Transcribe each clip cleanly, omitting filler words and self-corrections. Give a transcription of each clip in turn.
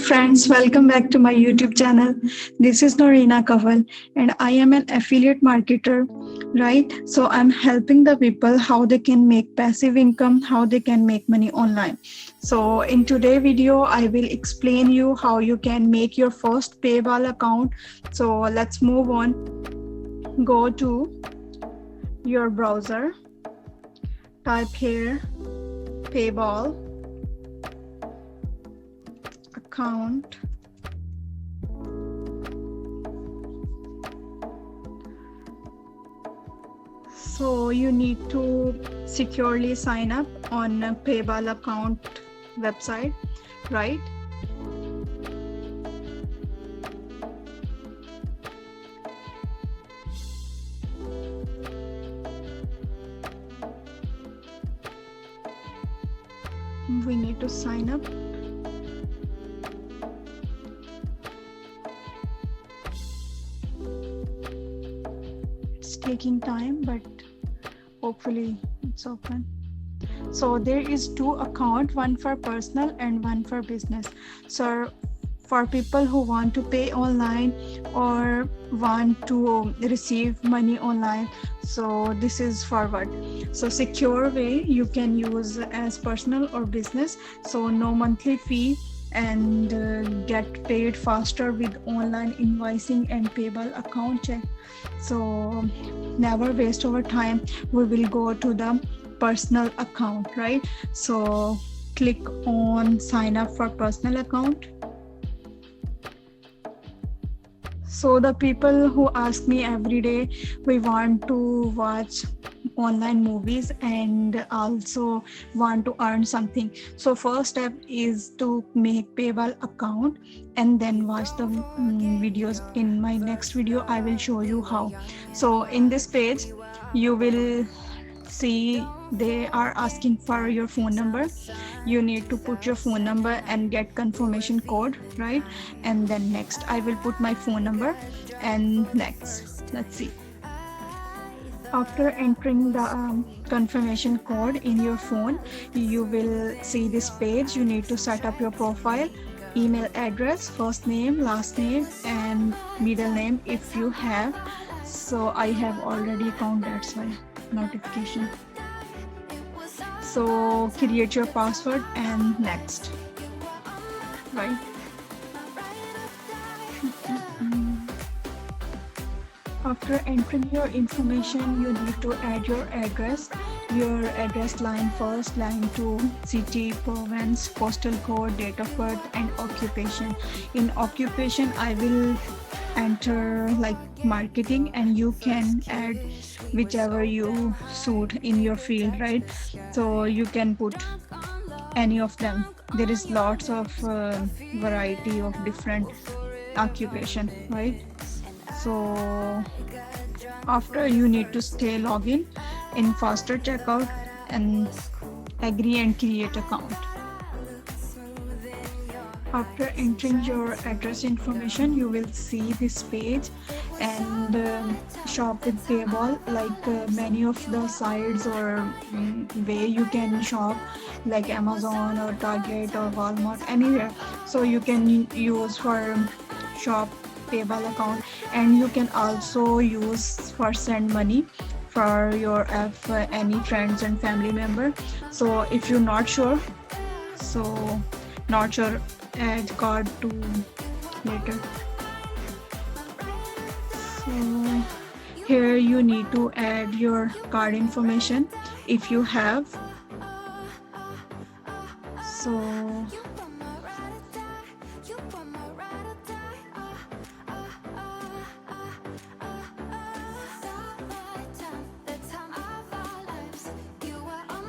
friends, welcome back to my YouTube channel. This is Norina Kaval and I am an affiliate marketer, right? So I'm helping the people how they can make passive income, how they can make money online. So in today's video, I will explain you how you can make your first PayPal account. So let's move on. Go to your browser, type here PayPal account. So you need to securely sign up on a PayPal account website, right? We need to sign up. It's taking time, but hopefully it's open. So there is two accounts, one for personal and one for business. So for people who want to pay online or want to receive money online, so this is forward. So secure way you can use as personal or business, so no monthly fee, and get paid faster with online invoicing and PayPal account check. So never waste our time. We will go to the personal account, right? So click on sign up for personal account. So the people who ask me every day, we want to watch online movies and also want to earn something. So first step is to make PayPal account and then watch the videos. In my next video, I will show you how. So in this page, you will see they are asking for your phone number. You need to put your phone number and get confirmation code, right? And then next I will put my phone number, and next let's see. After entering the confirmation code in your phone, you will see this page. You need to set up your profile, email address, first name, last name, and middle name if you have. So I have already account, that's why notification. So create your password and next, right? After entering your information, you need to add your address line first, line 2, city, province, postal code, date of birth, and occupation. In occupation, I will enter like marketing, and you can add whichever you suit in your field, right? So you can put any of them. There is lots of variety of different occupation, right? So after, you need to stay login in faster checkout and agree and create account. After entering your address information, you will see this page, and shop with PayPal, like many of the sites or way you can shop, like Amazon or Target or Walmart, anywhere. So you can use for shop PayPal account, and you can also use for send money for your any friends and family member. So if you're not sure, add card to later. So here you need to add your card information if you have. So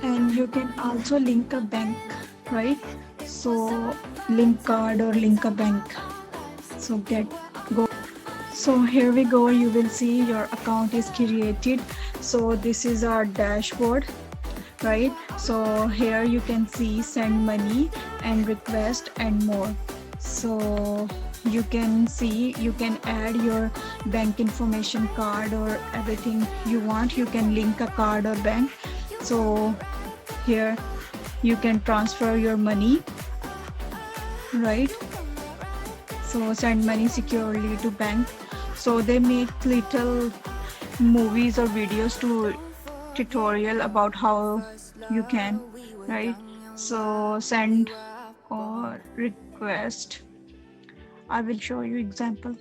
and you can also link a bank, right? So link card or link a bank. So go. So here we go. You will see your account is created. So this is our dashboard, right? So here you can see send money and request and more. So you can see, you can add your bank information, card, or everything you want. You can link a card or bank. So here you can transfer your money, right? so send money securely to bank. So they make little movies or videos to tutorial about how you can, right? So send or request. I will show you example.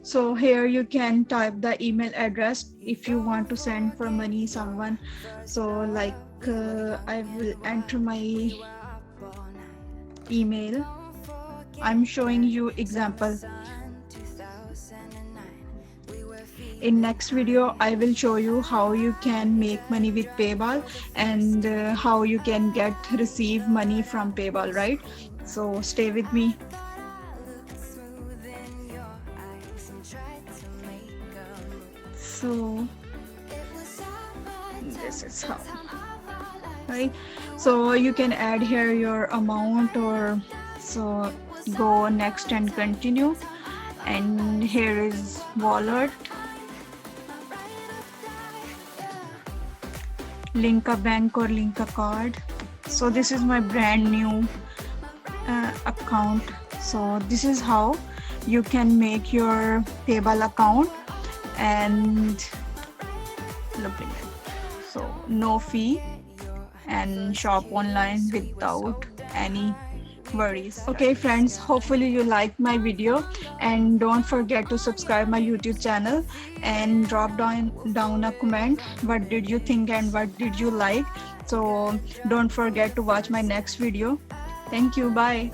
So here you can type the email address if you want to send for money someone. So like I will enter my email. I'm showing you example. In next video I will show you how you can make money with PayPal and how you can receive money from PayPal, right? So stay with me. So this is how, right? So you can add here your amount, or so go next and continue, and here is wallet, link a bank or link a card. So this is my brand new account. So this is how you can make your PayPal account and so no fee and shop online without any worries. Okay friends, hopefully you like my video, and don't forget to subscribe my YouTube channel and drop down a comment what did you think and what did you like. So don't forget to watch my next video. Thank you. Bye.